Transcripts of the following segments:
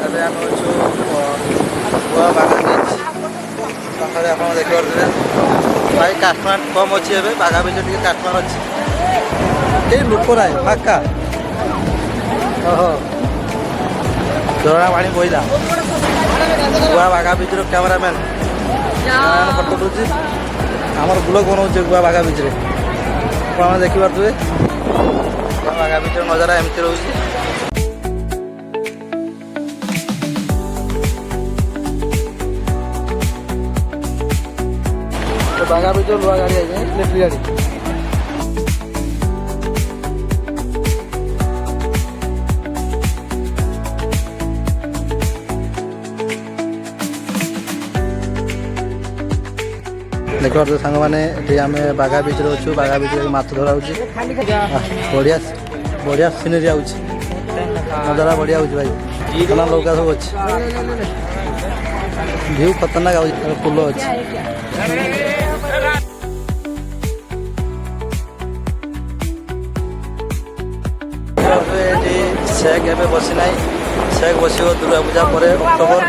ଏବେ ଆମେ ଅଛୁ ଗୁଆ ବାଘା ବିଚ୍ ପାଖରେ ଆପଣ ଦେଖିପାରୁଥିବେ। ଭାଇ କାଠମାଣ୍ଡ କମ୍ ଅଛି ଏବେ, ବାଘା ବିଚ୍ ଟିକେ କାଠମାଣ୍ଡ ଅଛି, କେହି ଲୋକ ନାହିଁ ଫାଙ୍କା। ଓହୋ ଝରଣା ପାଣି ବହିଲା। ଗୁଆ ବାଘା ବିଚ୍ର କ୍ୟାମେରାମ୍ୟାନ୍ ଫଟୋ ଦେଉଛି, ଆମର ବ୍ଲଗ୍ ବନାଉଛି ଗୁଆ ବାଘା ବିଚ୍ରେ। ଆପଣ ଦେଖିପାରୁଥିବେ ଗୁଆ ବାଘା ବିଚ୍ର ନଜାରା ଏମିତି ରହୁଛି। बागा भी जो लुआ गाड़ी आई है इलेक्ट्रिक गाड़ी। देखो सांग मैंने आम बागा बीच अच्छु, बागा बीच माछ धरा बढ़िया बढ़िया सीनरी आउच नजारा बढ़िया हो भाई। खतरनाक लौका सब अच्छे, व्यू खतरनाक आउच, फुल अच्छे। शेख एवं बसी ना, शेख बस दुर्गा पूजा पर अक्टोबर।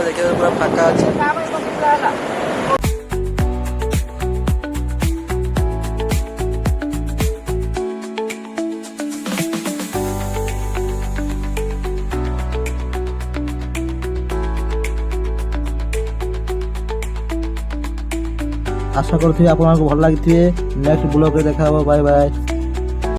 देखिए पूरा फाँका अच्छे। आशा करूँ आपको भल लगी। नेक्स्ट ब्लॉग देखा। Bye bye.